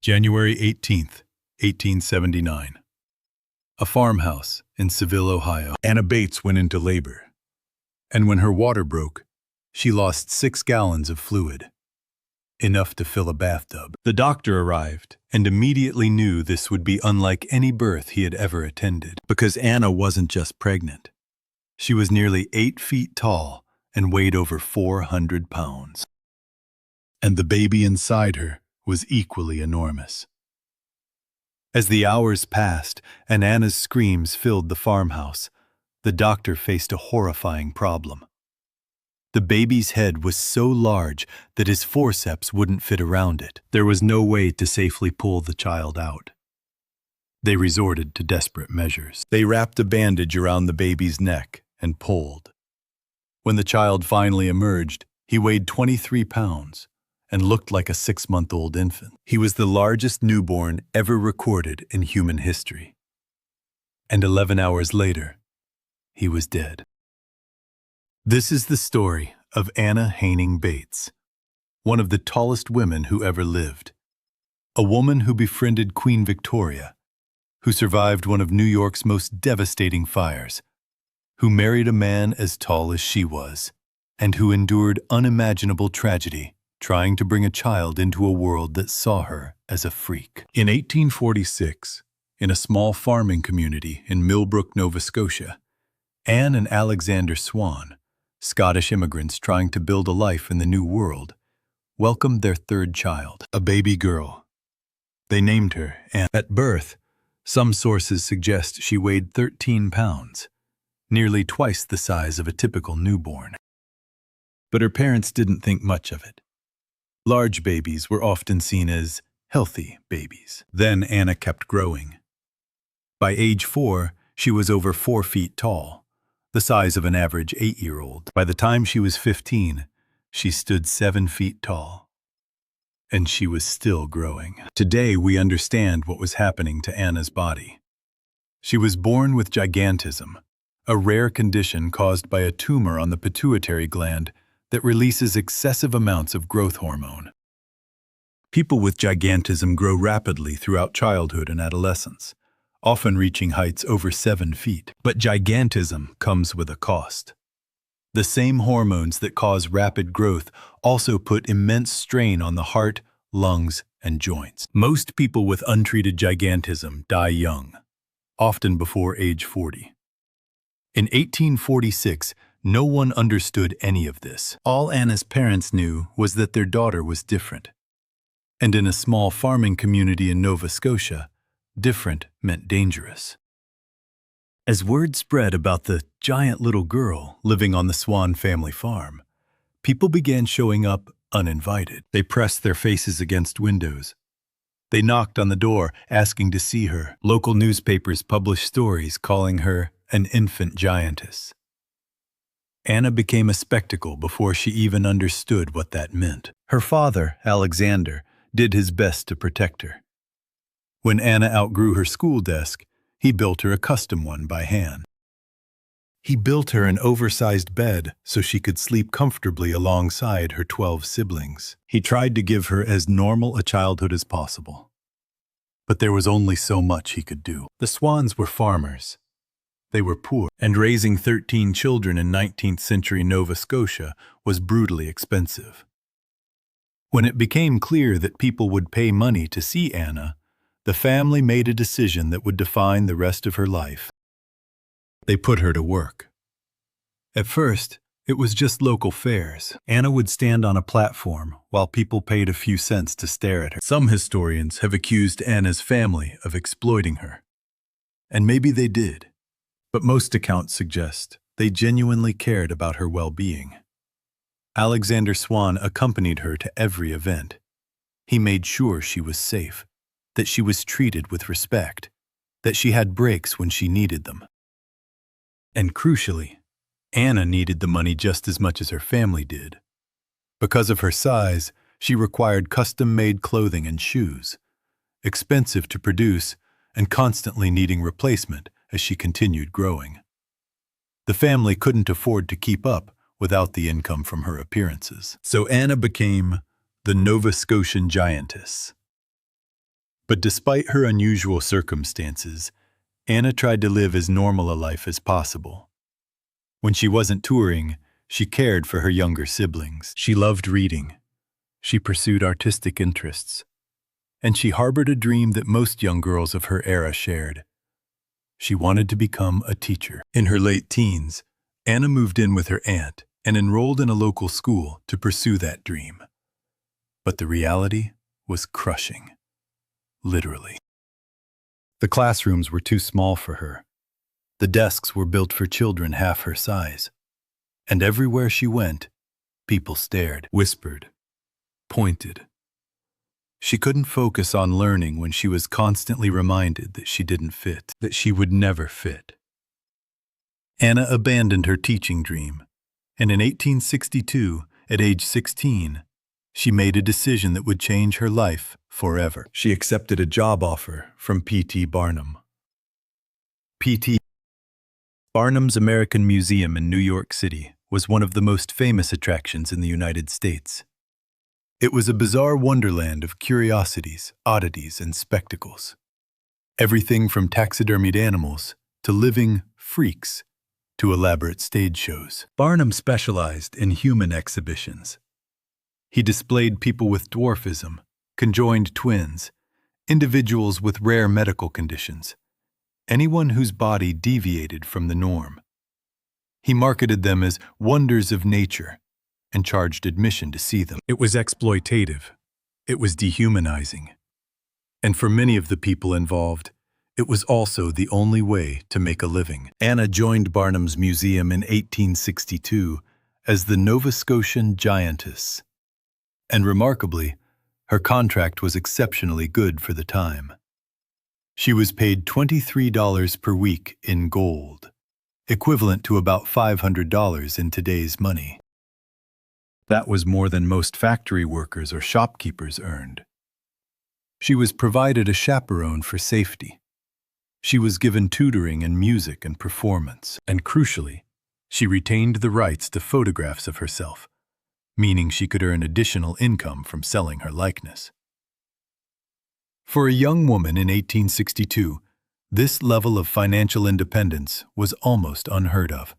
January 18th, 1879. A farmhouse in Seville, Ohio. Anna Bates went into labor, and when her water broke, she lost 6 gallons of fluid, enough to fill a bathtub. The doctor arrived and immediately knew this would be unlike any birth he had ever attended, because Anna wasn't just pregnant. She was nearly 8 feet tall and weighed over 400 pounds. And the baby inside her was equally enormous. As the hours passed and Anna's screams filled the farmhouse, the doctor faced a horrifying problem. The baby's head was so large that his forceps wouldn't fit around it. There was no way to safely pull the child out. They resorted to desperate measures. They wrapped a bandage around the baby's neck and pulled. When the child finally emerged, he weighed 23 pounds and looked like a 6-month-old infant. He was the largest newborn ever recorded in human history. And 11 hours later, he was dead. This is the story of Anna Haining Bates, one of the tallest women who ever lived. A woman who befriended Queen Victoria, who survived one of New York's most devastating fires, who married a man as tall as she was, and who endured unimaginable tragedy trying to bring a child into a world that saw her as a freak. In 1846, in a small farming community in Millbrook, Nova Scotia, Anne and Alexander Swan, Scottish immigrants trying to build a life in the New World, welcomed their 3rd child, a baby girl. They named her Anne. At birth, some sources suggest she weighed 13 pounds, nearly twice the size of a typical newborn. But her parents didn't think much of it. Large babies were often seen as healthy babies. Then Anna kept growing. By age 4, she was over 4 feet tall, the size of an average 8-year-old. By the time she was 15, she stood 7 feet tall. And she was still growing. Today, we understand what was happening to Anna's body. She was born with gigantism, a rare condition caused by a tumor on the pituitary gland that releases excessive amounts of growth hormone. People with gigantism grow rapidly throughout childhood and adolescence, often reaching heights over 7 feet. But gigantism comes with a cost. The same hormones that cause rapid growth also put immense strain on the heart, lungs, and joints. Most people with untreated gigantism die young, often before age 40. In 1846, no one understood any of this. All Anna's parents knew was that their daughter was different. And in a small farming community in Nova Scotia, different meant dangerous. As word spread about the giant little girl living on the Swan family farm, people began showing up uninvited. They pressed their faces against windows. They knocked on the door asking to see her. Local newspapers published stories calling her an infant giantess. Anna became a spectacle before she even understood what that meant. Her father, Alexander, did his best to protect her. When Anna outgrew her school desk, he built her a custom one by hand. He built her an oversized bed so she could sleep comfortably alongside her 12 siblings. He tried to give her as normal a childhood as possible. But there was only so much he could do. The Swans were farmers. They were poor, and raising 13 children in 19th century Nova Scotia was brutally expensive. When it became clear that people would pay money to see Anna, the family made a decision that would define the rest of her life. They put her to work. At first, it was just local fairs. Anna would stand on a platform while people paid a few cents to stare at her. Some historians have accused Anna's family of exploiting her. And maybe they did. But most accounts suggest they genuinely cared about her well-being. Alexander Swan accompanied her to every event. He made sure she was safe, that she was treated with respect, that she had breaks when she needed them. And crucially, Anna needed the money just as much as her family did. Because of her size, she required custom-made clothing and shoes, expensive to produce and constantly needing replacement as she continued growing. The family couldn't afford to keep up without the income from her appearances. So Anna became the Nova Scotian giantess. But despite her unusual circumstances, Anna tried to live as normal a life as possible. When she wasn't touring, she cared for her younger siblings. She loved reading. She pursued artistic interests. And she harbored a dream that most young girls of her era shared. She wanted to become a teacher. In her late teens, Anna moved in with her aunt and enrolled in a local school to pursue that dream. But the reality was crushing. Literally. The classrooms were too small for her. The desks were built for children half her size. And everywhere she went, people stared, whispered, pointed. She couldn't focus on learning when she was constantly reminded that she didn't fit, that she would never fit. Anna abandoned her teaching dream, and in 1862, at age 16, she made a decision that would change her life forever. She accepted a job offer from P.T. Barnum. P.T. Barnum's American Museum in New York City was one of the most famous attractions in the United States. It was a bizarre wonderland of curiosities, oddities, and spectacles. Everything from taxidermied animals to living freaks to elaborate stage shows. Barnum specialized in human exhibitions. He displayed people with dwarfism, conjoined twins, individuals with rare medical conditions, anyone whose body deviated from the norm. He marketed them as wonders of nature and charged admission to see them. It was exploitative. It was dehumanizing. And for many of the people involved, it was also the only way to make a living. Anna joined Barnum's museum in 1862 as the Nova Scotian Giantess. And remarkably, her contract was exceptionally good for the time. She was paid $23 per week in gold, equivalent to about $500 in today's money. That was more than most factory workers or shopkeepers earned. She was provided a chaperone for safety. She was given tutoring in music and performance, and crucially, she retained the rights to photographs of herself, meaning she could earn additional income from selling her likeness. For a young woman in 1862, this level of financial independence was almost unheard of.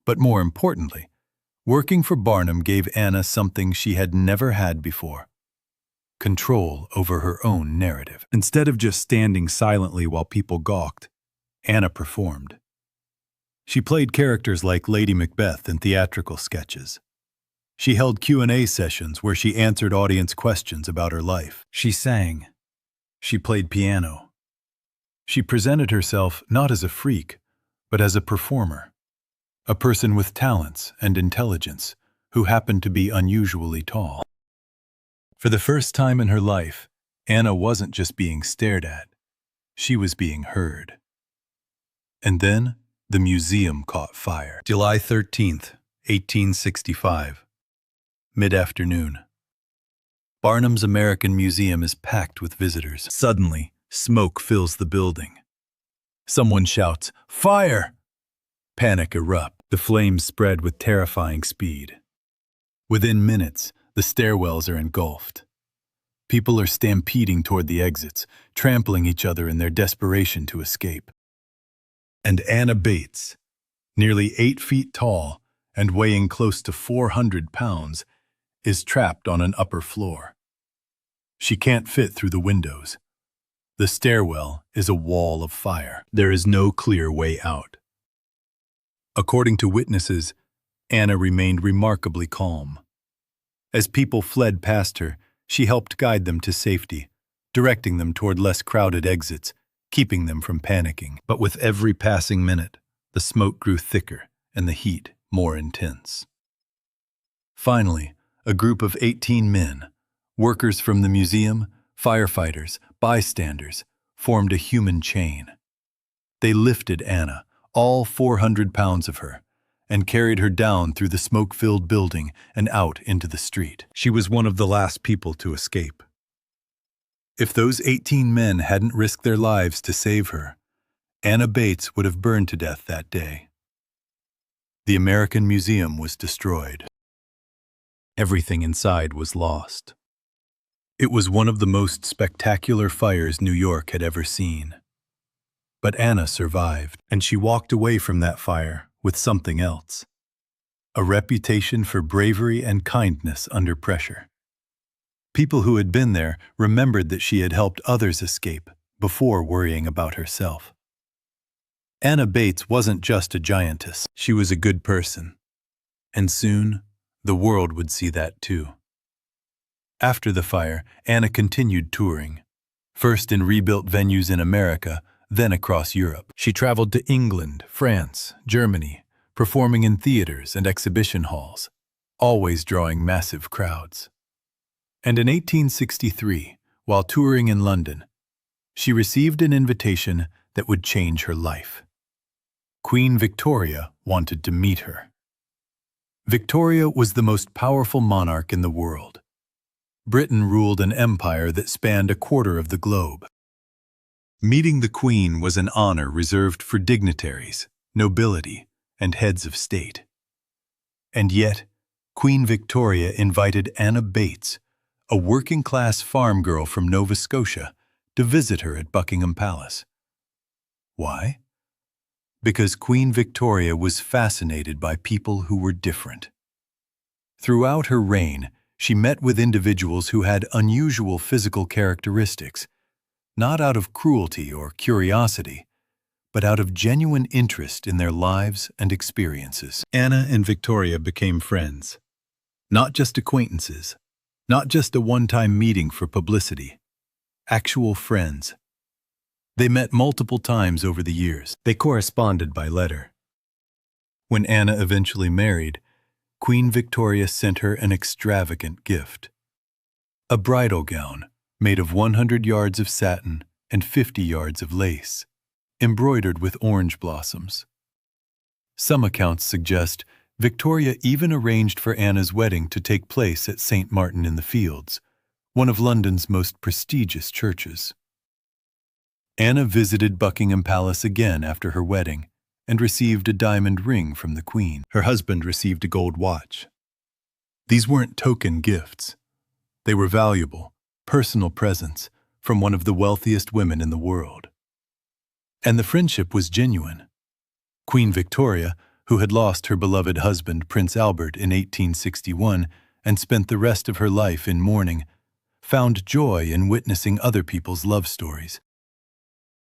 But more importantly, working for Barnum gave Anna something she had never had before: control over her own narrative. Instead of just standing silently while people gawked, Anna performed. She played characters like Lady Macbeth in theatrical sketches. She held Q&A sessions where she answered audience questions about her life. She sang. She played piano. She presented herself not as a freak, but as a performer, a person with talents and intelligence who happened to be unusually tall. For the first time in her life, Anna wasn't just being stared at, she was being heard. And then the museum caught fire. July 13th, 1865. Mid-afternoon. Barnum's American Museum is packed with visitors. Suddenly, smoke fills the building. Someone shouts, "Fire!" Panic erupts. The flames spread with terrifying speed. Within minutes, the stairwells are engulfed. People are stampeding toward the exits, trampling each other in their desperation to escape. And Anna Bates, nearly 8 feet tall and weighing close to 400 pounds, is trapped on an upper floor. She can't fit through the windows. The stairwell is a wall of fire. There is no clear way out. According to witnesses, Anna remained remarkably calm. As people fled past her, she helped guide them to safety, directing them toward less crowded exits, keeping them from panicking. But with every passing minute, the smoke grew thicker and the heat more intense. Finally, a group of 18 men, workers from the museum, firefighters, bystanders, formed a human chain. They lifted Anna, all 400 pounds of her, and carried her down through the smoke-filled building and out into the street. She was one of the last people to escape. If those 18 men hadn't risked their lives to save her, Anna Bates would have burned to death that day. The American Museum was destroyed. Everything inside was lost. It was one of the most spectacular fires New York had ever seen. But Anna survived, and she walked away from that fire with something else: a reputation for bravery and kindness under pressure. People who had been there remembered that she had helped others escape before worrying about herself. Anna Bates wasn't just a giantess, she was a good person. And soon, the world would see that too. After the fire, Anna continued touring, first in rebuilt venues in America, then across Europe. She traveled to England, France, Germany, performing in theaters and exhibition halls, always drawing massive crowds. And in 1863, while touring in London, she received an invitation that would change her life. Queen Victoria wanted to meet her. Victoria was the most powerful monarch in the world. Britain ruled an empire that spanned a quarter of the globe. Meeting the Queen was an honor reserved for dignitaries, nobility, and heads of state. And yet, Queen Victoria invited Anna Bates, a working-class farm girl from Nova Scotia, to visit her at Buckingham Palace. Why? Because Queen Victoria was fascinated by people who were different. Throughout her reign, she met with individuals who had unusual physical characteristics, not out of cruelty or curiosity, but out of genuine interest in their lives and experiences. Anna and Victoria became friends. Not just acquaintances, not just a one-time meeting for publicity. Actual friends. They met multiple times over the years. They corresponded by letter. When Anna eventually married, Queen Victoria sent her an extravagant gift: a bridal gown made of 100 yards of satin and 50 yards of lace, embroidered with orange blossoms. Some accounts suggest Victoria even arranged for Anna's wedding to take place at St. Martin-in-the-Fields, one of London's most prestigious churches. Anna visited Buckingham Palace again after her wedding and received a diamond ring from the Queen. Her husband received a gold watch. These weren't token gifts. They were valuable, personal presents from one of the wealthiest women in the world. And the friendship was genuine. Queen Victoria, who had lost her beloved husband Prince Albert in 1861 and spent the rest of her life in mourning, found joy in witnessing other people's love stories.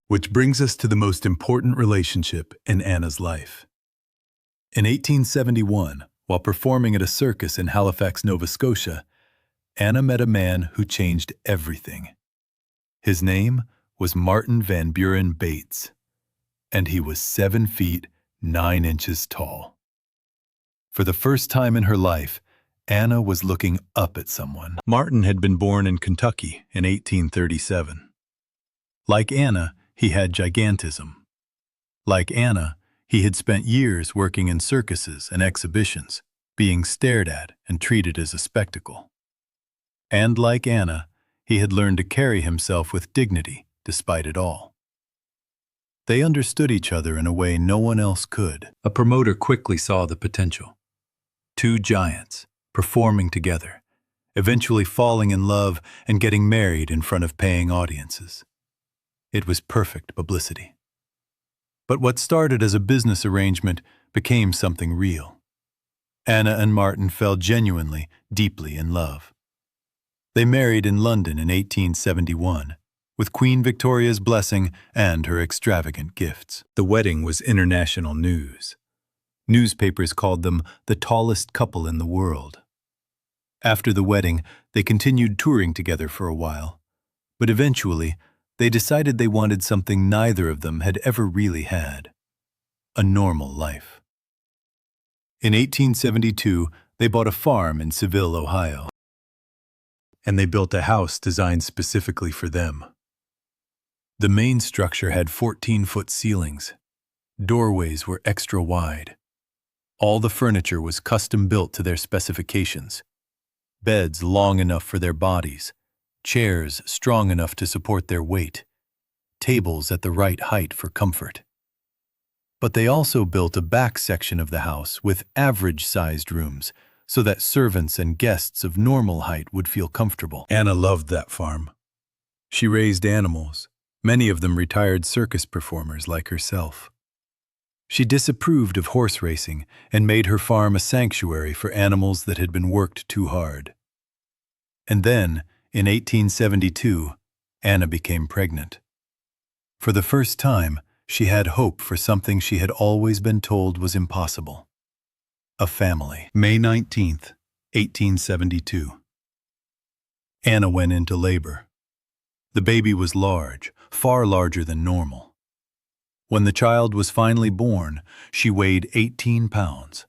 Which brings us to the most important relationship in Anna's life. In 1871, while performing at a circus in Halifax, Nova Scotia, Anna met a man who changed everything. His name was Martin Van Buren Bates, and he was 7 feet 9 inches tall. For the first time in her life, Anna was looking up at someone. Martin had been born in Kentucky in 1837. Like Anna, he had gigantism. Like Anna, he had spent years working in circuses and exhibitions, being stared at and treated as a spectacle. And like Anna, he had learned to carry himself with dignity despite it all. They understood each other in a way no one else could. A promoter quickly saw the potential. Two giants, performing together, eventually falling in love and getting married in front of paying audiences. It was perfect publicity. But what started as a business arrangement became something real. Anna and Martin fell genuinely, deeply in love. They married in London in 1871, with Queen Victoria's blessing and her extravagant gifts. The wedding was international news. Newspapers called them the tallest couple in the world. After the wedding, they continued touring together for a while, but eventually, they decided they wanted something neither of them had ever really had: a normal life. In 1872, they bought a farm in Seville, Ohio, and they built a house designed specifically for them. The main structure had 14-foot ceilings. Doorways were extra wide. All the furniture was custom built to their specifications. Beds long enough for their bodies, chairs strong enough to support their weight, tables at the right height for comfort. But they also built a back section of the house with average-sized rooms so that servants and guests of normal height would feel comfortable. Anna loved that farm. She raised animals, many of them retired circus performers like herself. She disapproved of horse racing and made her farm a sanctuary for animals that had been worked too hard. And then, in 1872, Anna became pregnant. For the first time, she had hope for something she had always been told was impossible. A family. May 19th, 1872. Anna went into labor. The baby was large, far larger than normal. When the child was finally born, she weighed 18 pounds.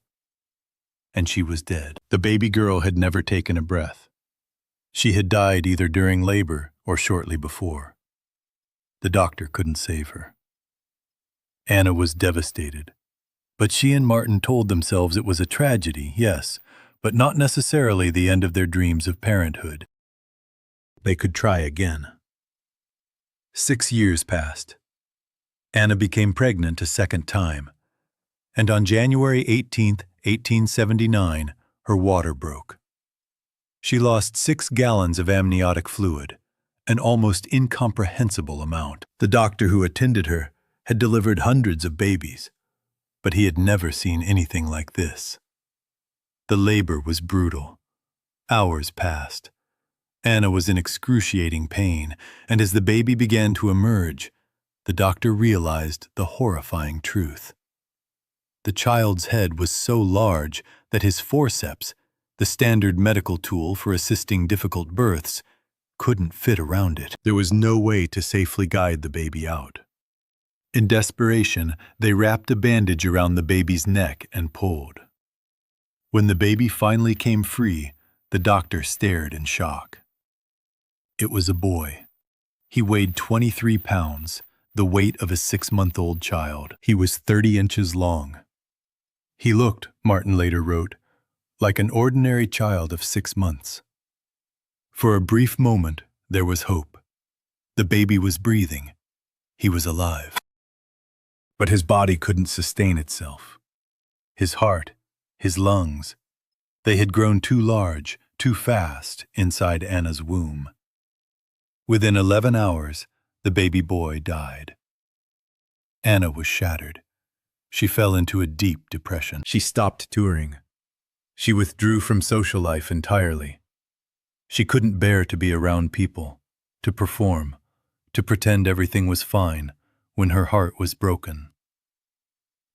And she was dead. The baby girl had never taken a breath. She had died either during labor or shortly before. The doctor couldn't save her. Anna was devastated. But she and Martin told themselves it was a tragedy, yes, but not necessarily the end of their dreams of parenthood. They could try again. 6 years passed. Anna became pregnant a second time, and on January 18, 1879, her water broke. She lost 6 gallons of amniotic fluid, an almost incomprehensible amount. The doctor who attended her had delivered hundreds of babies, but he had never seen anything like this. The labor was brutal. Hours passed. Anna was in excruciating pain, and as the baby began to emerge, the doctor realized the horrifying truth. The child's head was so large that his forceps, the standard medical tool for assisting difficult births, couldn't fit around it. There was no way to safely guide the baby out. In desperation, they wrapped a bandage around the baby's neck and pulled. When the baby finally came free, the doctor stared in shock. It was a boy. He weighed 23 pounds, the weight of a 6-month-old child. He was 30 inches long. He looked, Martin later wrote, like an ordinary child of 6 months. For a brief moment, there was hope. The baby was breathing. He was alive. But his body couldn't sustain itself. His heart, his lungs, they had grown too large, too fast inside Anna's womb. Within 11 hours, the baby boy died. Anna was shattered. She fell into a deep depression. She stopped touring. She withdrew from social life entirely. She couldn't bear to be around people, to perform, to pretend everything was fine when her heart was broken.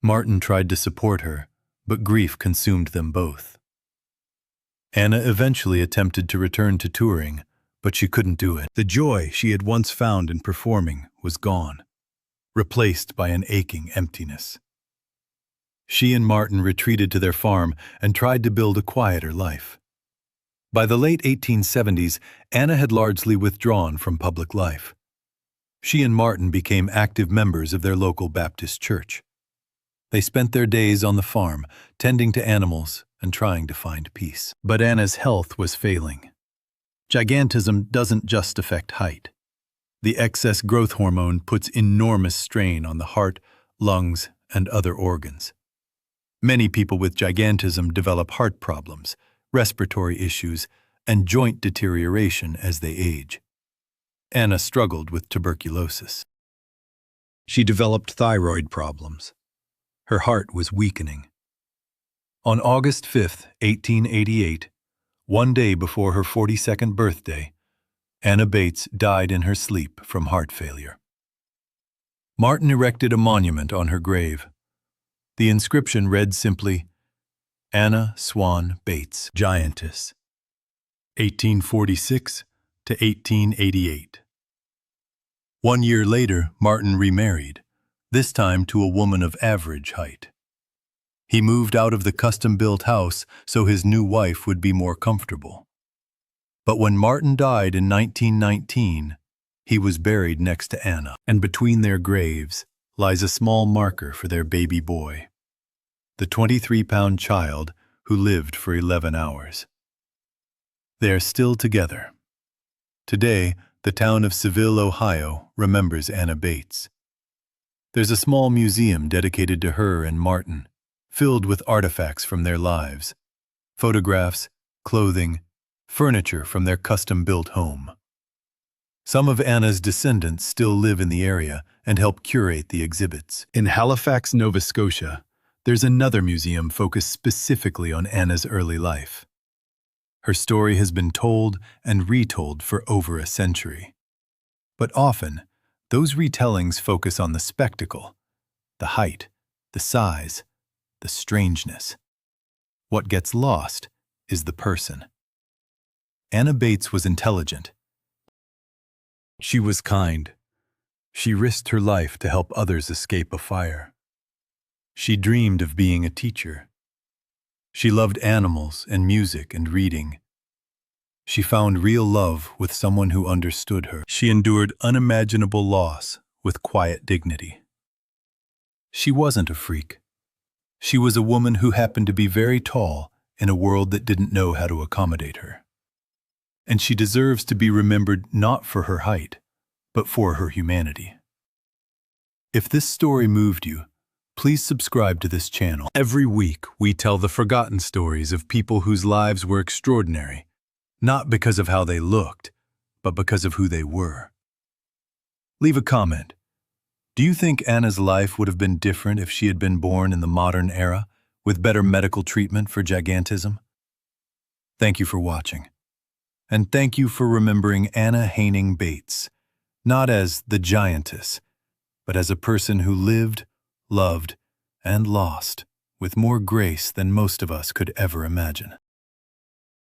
Martin tried to support her, but grief consumed them both. Anna eventually attempted to return to touring, but she couldn't do it. The joy she had once found in performing was gone, replaced by an aching emptiness. She and Martin retreated to their farm and tried to build a quieter life. By the late 1870s, Anna had largely withdrawn from public life. She and Martin became active members of their local Baptist church. They spent their days on the farm, tending to animals and trying to find peace. But Anna's health was failing. Gigantism doesn't just affect height. The excess growth hormone puts enormous strain on the heart, lungs, and other organs. Many people with gigantism develop heart problems, respiratory issues, and joint deterioration as they age. Anna struggled with tuberculosis. She developed thyroid problems. Her heart was weakening. On August 5, 1888, one day before her 42nd birthday, Anna Bates died in her sleep from heart failure. Martin erected a monument on her grave. The inscription read simply, Anna Swan Bates, Giantess, 1846 to 1888. 1 year later, Martin remarried, this time to a woman of average height. He moved out of the custom-built house so his new wife would be more comfortable. But when Martin died in 1919, he was buried next to Anna, and between their graves lies a small marker for their baby boy, the 23-pound child who lived for 11 hours. They are still together. Today, the town of Seville, Ohio, remembers Anna Bates. There's a small museum dedicated to her and Martin, filled with artifacts from their lives. photographs, clothing, furniture from their custom-built home. Some of Anna's descendants still live in the area and help curate the exhibits. In Halifax, Nova Scotia, there's another museum focused specifically on Anna's early life. Her story has been told and retold for over a century. But often, those retellings focus on the spectacle, the height, the size, the strangeness. What gets lost is the person. Anna Bates was intelligent. She was kind. She risked her life to help others escape a fire. She dreamed of being a teacher. She loved animals and music and reading. She found real love with someone who understood her. She endured unimaginable loss with quiet dignity. She wasn't a freak. She was a woman who happened to be very tall in a world that didn't know how to accommodate her. And she deserves to be remembered not for her height, but for her humanity. If this story moved you, please subscribe to this channel. Every week, we tell the forgotten stories of people whose lives were extraordinary, not because of how they looked, but because of who they were. Leave a comment. Do you think Anna's life would have been different if she had been born in the modern era, with better medical treatment for gigantism? Thank you for watching. And thank you for remembering Anna Haining Bates, not as the giantess, but as a person who lived, loved, and lost with more grace than most of us could ever imagine.